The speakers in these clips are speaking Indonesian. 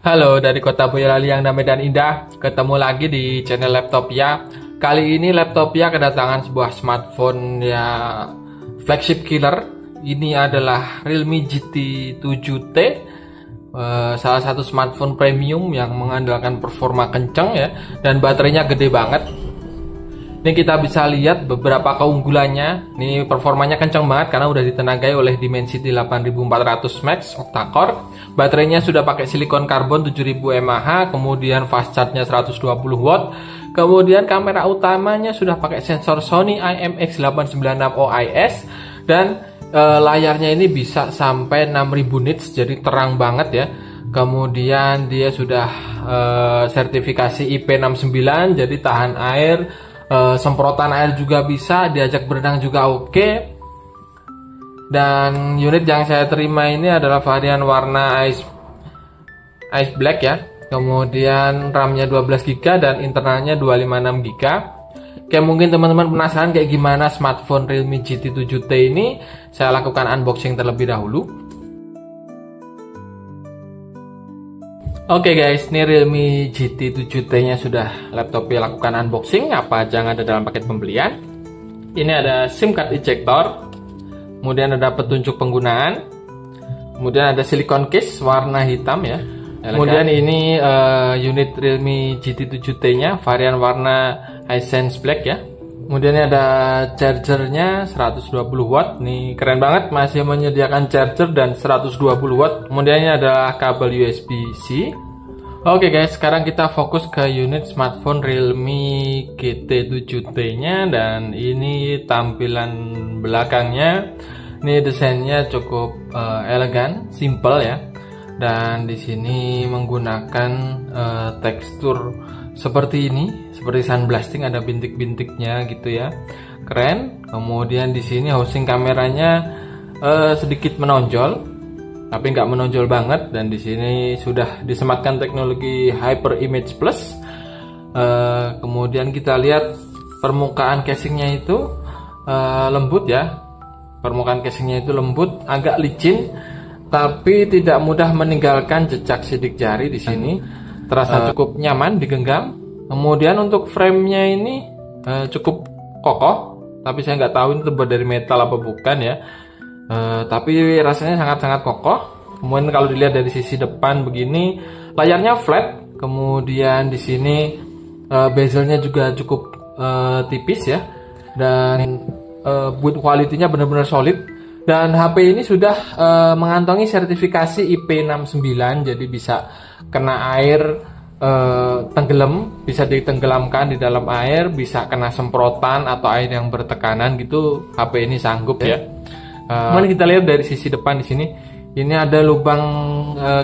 Halo dari kota Boyolali yang damai dan indah. Ketemu lagi di channel Laptopia. Kali ini Laptopia kedatangan sebuah smartphone ya flagship killer. Ini adalah Realme GT 7T, salah satu smartphone premium yang mengandalkan performa kencang ya, dan baterainya gede banget. Ini kita bisa lihat beberapa keunggulannya. Ini performanya kencang banget karena udah ditenagai oleh Dimensity 8400 Max octa-core. Baterainya sudah pakai silikon karbon 7000 mAh, kemudian fast charge-nya 120 watt. Kemudian kamera utamanya sudah pakai sensor Sony IMX896 OIS, dan layarnya ini bisa sampai 6000 nits, jadi terang banget ya. Kemudian dia sudah sertifikasi IP69, jadi tahan air. Semprotan air juga bisa, diajak berenang juga oke. Dan unit yang saya terima ini adalah varian warna ice black ya. Kemudian RAM-nya 12GB dan internalnya 256GB. Kayak mungkin teman-teman penasaran kayak gimana smartphone Realme GT 7T ini, saya lakukan unboxing terlebih dahulu. Oke guys, ini Realme GT 7T nya sudah Laptopia lakukan unboxing. Apa aja yang ada dalam paket pembelian. Ini ada SIM card ejector, kemudian ada petunjuk penggunaan, kemudian ada silikon case warna hitam ya. Kemudian ini unit Realme GT 7T nya varian warna Hisense Black ya. Kemudian ada chargernya 120 watt. Nih keren banget, masih menyediakan charger dan 120 watt. Kemudian ini ada kabel USB-C. Oke guys, sekarang kita fokus ke unit smartphone Realme GT 7T nya. Dan ini tampilan belakangnya. Ini desainnya cukup elegan, simple ya. Dan di sini menggunakan tekstur seperti ini, seperti sunblasting, ada bintik-bintiknya gitu ya, keren. Kemudian di sini housing kameranya sedikit menonjol, tapi nggak menonjol banget. Dan di sini sudah disematkan teknologi Hyper Image Plus. Kemudian kita lihat permukaan casingnya itu lembut ya, permukaan casingnya itu lembut, agak licin, tapi tidak mudah meninggalkan jejak sidik jari di sini. Terasa cukup nyaman digenggam. Kemudian untuk frame-nya ini cukup kokoh, tapi saya nggak tahu ini terbuat dari metal apa bukan ya. Tapi rasanya sangat-sangat kokoh. Kemudian kalau dilihat dari sisi depan begini, layarnya flat. Kemudian di sini bezelnya juga cukup tipis ya, dan build quality-nya benar-benar solid. Dan HP ini sudah mengantongi sertifikasi IP69, jadi bisa kena air, tenggelam, bisa ditenggelamkan di dalam air, bisa kena semprotan atau air yang bertekanan gitu, HP ini sanggup ya. Kemudian kita lihat dari sisi depan di sini, ini ada lubang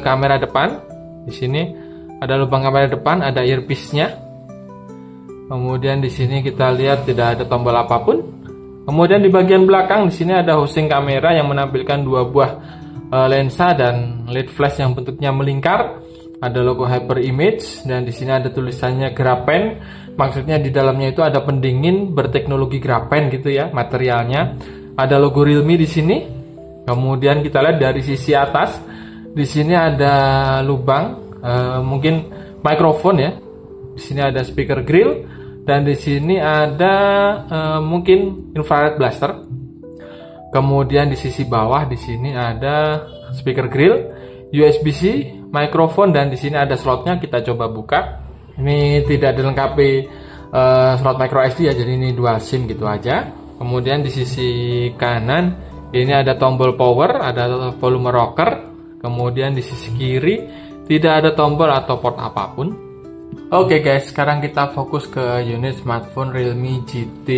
kamera depan. Di sini ada lubang kamera depan, ada earpiece-nya. Kemudian di sini kita lihat tidak ada tombol apapun. Kemudian di bagian belakang di sini ada housing kamera yang menampilkan dua buah lensa dan LED flash yang bentuknya melingkar. Ada logo Hyper Image dan di sini ada tulisannya grapen. Maksudnya di dalamnya itu ada pendingin berteknologi grapen gitu ya materialnya. Ada logo Realme di sini. Kemudian kita lihat dari sisi atas, di sini ada lubang mungkin mikrofon ya. Di sini ada speaker grill. Dan di sini ada mungkin infrared blaster. Kemudian di sisi bawah di sini ada speaker grill, USB-C, mikrofon, dan di sini ada slotnya. Kita coba buka. Ini tidak dilengkapi slot micro SD ya, jadi ini dual SIM gitu aja. Kemudian di sisi kanan ini ada tombol power, ada volume rocker. Kemudian di sisi kiri tidak ada tombol atau port apapun. Oke guys, sekarang kita fokus ke unit smartphone Realme GT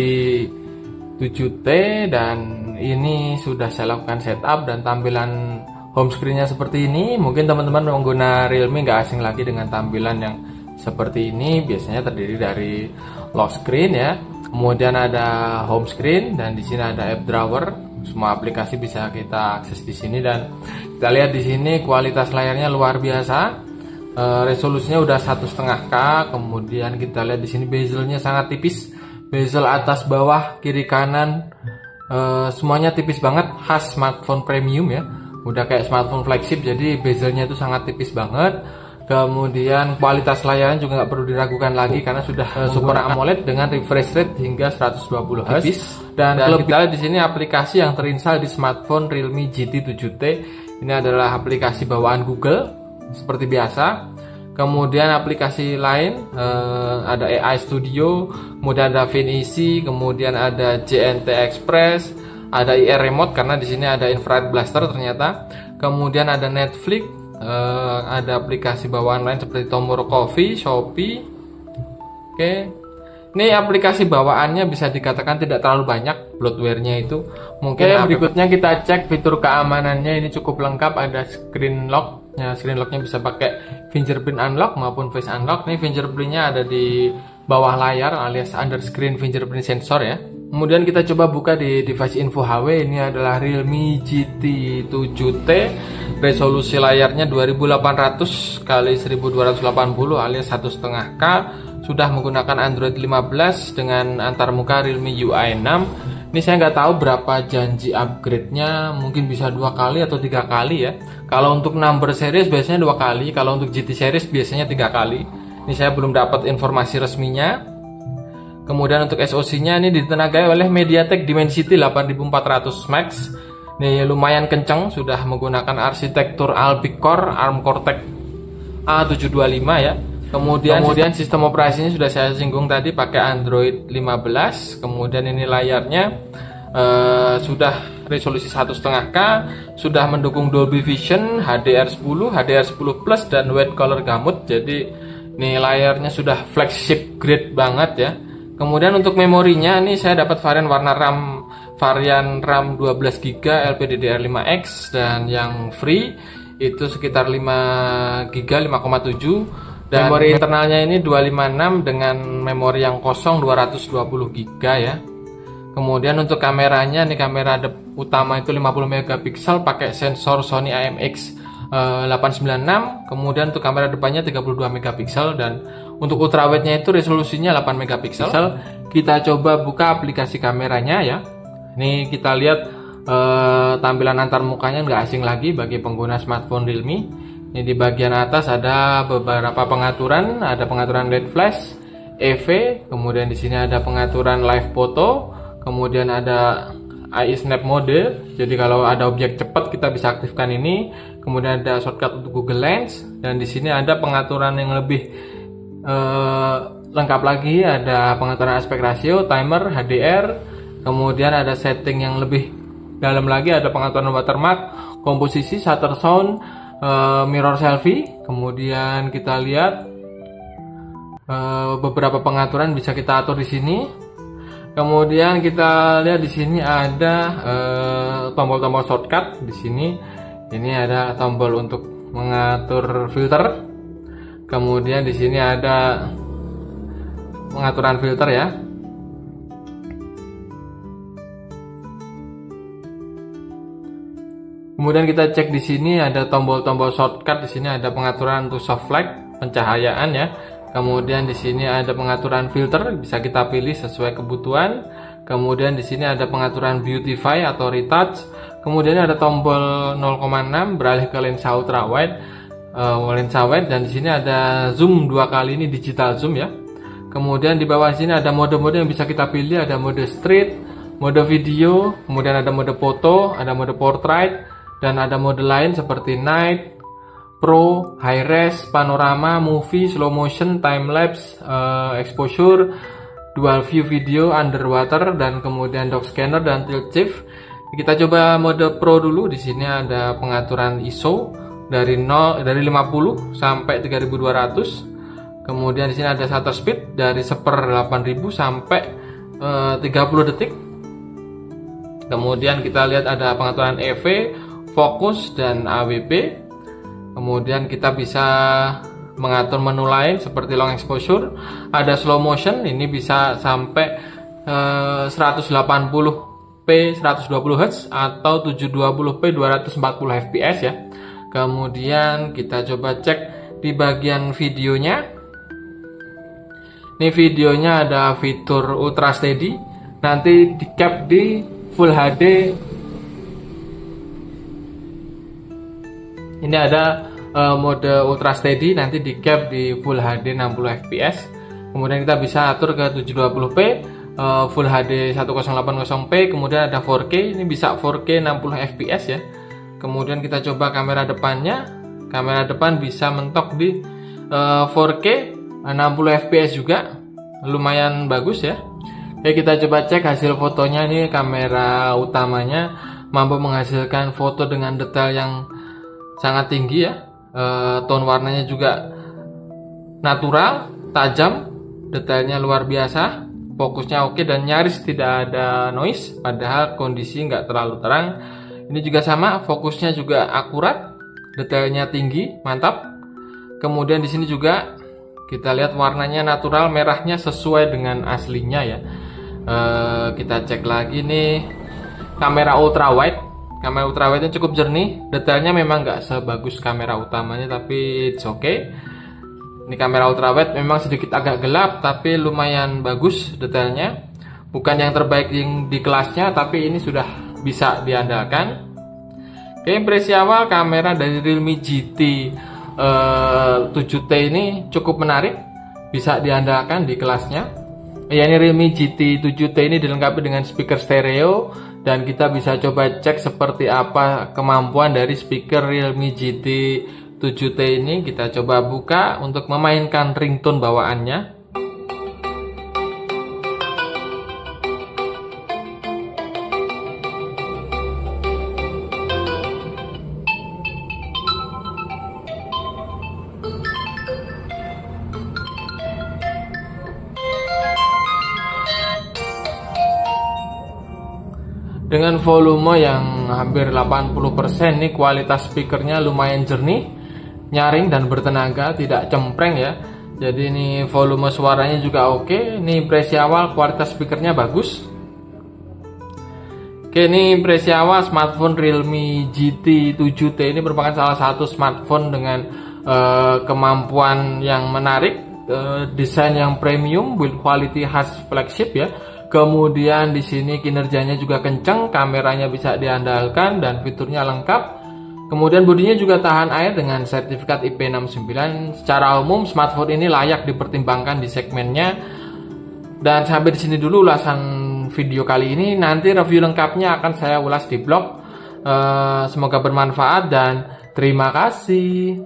7T, dan ini sudah saya lakukan setup dan tampilan home screen-nya seperti ini. Mungkin teman-teman pengguna Realme nggak asing lagi dengan tampilan yang seperti ini. Biasanya terdiri dari lock screen ya, kemudian ada home screen, dan di sini ada app drawer. Semua aplikasi bisa kita akses di sini, dan kita lihat di sini kualitas layarnya luar biasa. Resolusinya udah 1,5K. Kemudian kita lihat di sini bezelnya sangat tipis, bezel atas bawah kiri kanan semuanya tipis banget, khas smartphone premium ya. Udah kayak smartphone flagship, jadi bezelnya itu sangat tipis banget. Kemudian kualitas layarnya juga nggak perlu diragukan lagi karena sudah Super AMOLED dengan refresh rate hingga 120 Hz. Dan kita lihat di sini aplikasi yang terinstall di smartphone Realme GT 7T. Ini adalah aplikasi bawaan Google seperti biasa. Kemudian aplikasi lain ada AI Studio, kemudian ada Vinisi, kemudian ada JNT Express, ada IR Remote karena di sini ada infrared blaster ternyata. Kemudian ada Netflix. Ada aplikasi bawaan lain seperti Tomorrow Coffee, Shopee. Oke. Ini aplikasi bawaannya bisa dikatakan tidak terlalu banyak bloatware-nya itu. Mungkin berikutnya kita cek fitur keamanannya. Ini cukup lengkap, ada screen lock. Ya, screen lock-nya bisa pakai fingerprint unlock maupun face unlock. Ini fingerprint-nya ada di bawah layar alias under screen fingerprint sensor ya. Kemudian kita coba buka di device info HW. Ini adalah Realme GT 7T. Resolusi layarnya 2800 x 1280 alias 1,5K. Sudah menggunakan Android 15 dengan antarmuka Realme UI 6. Ini saya nggak tahu berapa janji upgrade-nya, mungkin bisa 2 kali atau 3 kali ya. Kalau untuk number series biasanya 2 kali, kalau untuk GT series biasanya 3 kali. Ini saya belum dapat informasi resminya. Kemudian untuk SoC-nya ini ditenagai oleh MediaTek Dimensity 8400 Max. Ini lumayan kencang, sudah menggunakan arsitektur Alpic Core ARM Cortex A725 ya. Kemudian sistem operasinya sudah saya singgung tadi pakai Android 15. Kemudian ini layarnya sudah resolusi 1,5K, sudah mendukung Dolby Vision, HDR10, HDR10 Plus dan Wide Color Gamut. Jadi ini layarnya sudah flagship grade banget ya. Kemudian untuk memorinya ini saya dapat varian varian RAM 12GB LPDDR5X dan yang free itu sekitar 5GB 5,7, dan memori internalnya ini 256 dengan memori yang kosong 220GB ya. Kemudian untuk kameranya, ini kamera utama itu 50 megapiksel pakai sensor Sony IMX 896. Kemudian untuk kamera depannya 32 megapiksel dan untuk ultrawide-nya itu resolusinya 8 megapiksel. Kita coba buka aplikasi kameranya ya. Ini kita lihat tampilan antar mukanya nggak asing lagi bagi pengguna smartphone Realme. Ini di bagian atas ada beberapa pengaturan, ada pengaturan LED flash, EV, kemudian di sini ada pengaturan live photo, kemudian ada AI Snap mode. Jadi kalau ada objek cepat kita bisa aktifkan ini. Kemudian ada shortcut untuk Google Lens dan di sini ada pengaturan yang lebih lengkap lagi, ada pengaturan aspek ratio, timer, HDR. Kemudian ada setting yang lebih dalam lagi, ada pengaturan watermark, komposisi, shutter sound, mirror selfie. Kemudian kita lihat beberapa pengaturan bisa kita atur di sini. Kemudian kita lihat di sini ada tombol-tombol shortcut di sini. Ini ada tombol untuk mengatur filter. Kemudian di sini ada pengaturan filter ya. Kemudian kita cek di sini ada tombol-tombol shortcut. Di sini ada pengaturan untuk soft light, pencahayaan ya. Kemudian di sini ada pengaturan filter, bisa kita pilih sesuai kebutuhan. Kemudian di sini ada pengaturan beautify atau retouch. Kemudian ada tombol 0,6 beralih ke lensa ultra wide, dan di sini ada zoom 2 kali, ini digital zoom ya. Kemudian di bawah sini ada mode-mode yang bisa kita pilih, ada mode street, mode video, kemudian ada mode foto, ada mode portrait, dan ada mode lain seperti night, pro, high res, panorama, movie, slow motion, time lapse, exposure, dual view video, underwater, dan kemudian dock scanner dan tilt shift. Kita coba mode pro dulu. Di sini ada pengaturan ISO dari 50 sampai 3200. Kemudian di sini ada shutter speed dari 1/8000 sampai 30 detik. Kemudian kita lihat ada pengaturan EV, fokus, dan AWB. Kemudian kita bisa mengatur menu lain seperti long exposure, ada slow motion, ini bisa sampai 180p 120 Hz atau 720p 240 fps ya. Kemudian kita coba cek di bagian videonya. Ini videonya ada fitur ultra steady, nanti di cap di full HD. Ini ada mode ultra steady, nanti di cap di full HD 60 fps. Kemudian kita bisa atur ke 720p, full HD 1080p, kemudian ada 4K, ini bisa 4K 60 fps ya. Kemudian kita coba kamera depannya. Kamera depan bisa mentok di 4K 60 fps juga, lumayan bagus ya. Oke, kita coba cek hasil fotonya. Ini kamera utamanya mampu menghasilkan foto dengan detail yang sangat tinggi ya. Tone warnanya juga natural, tajam, detailnya luar biasa, fokusnya oke dan nyaris tidak ada noise, padahal kondisi nggak terlalu terang. Ini juga sama, fokusnya juga akurat, detailnya tinggi, mantap. Kemudian di sini juga kita lihat warnanya natural, merahnya sesuai dengan aslinya ya. Kita cek lagi nih kamera ultra wide. Kamera ultra wide nya cukup jernih, detailnya memang nggak sebagus kamera utamanya tapi it's okay. Ini kamera ultra wide memang sedikit agak gelap tapi lumayan bagus detailnya. Bukan yang terbaik di kelasnya tapi ini sudah bisa diandalkan. Oke, impresi awal kamera dari Realme GT 7T ini cukup menarik, bisa diandalkan di kelasnya. Ya, ini Realme GT 7T ini dilengkapi dengan speaker stereo dan kita bisa coba cek seperti apa kemampuan dari speaker Realme GT 7T ini. Kita coba buka untuk memainkan ringtone bawaannya. Dengan volume yang hampir 80%, nih kualitas speakernya lumayan jernih, nyaring dan bertenaga, tidak cempreng ya. Jadi ini volume suaranya juga oke. Ini impresi awal, kualitas speakernya bagus. Oke, ini impresi awal smartphone Realme GT 7T ini merupakan salah satu smartphone dengan kemampuan yang menarik, desain yang premium, build quality khas flagship ya. Kemudian di sini kinerjanya juga kencang, kameranya bisa diandalkan dan fiturnya lengkap. Kemudian bodinya juga tahan air dengan sertifikat IP69. Secara umum smartphone ini layak dipertimbangkan di segmennya. Dan sampai di sini dulu ulasan video kali ini. Nanti review lengkapnya akan saya ulas di blog. Semoga bermanfaat dan terima kasih.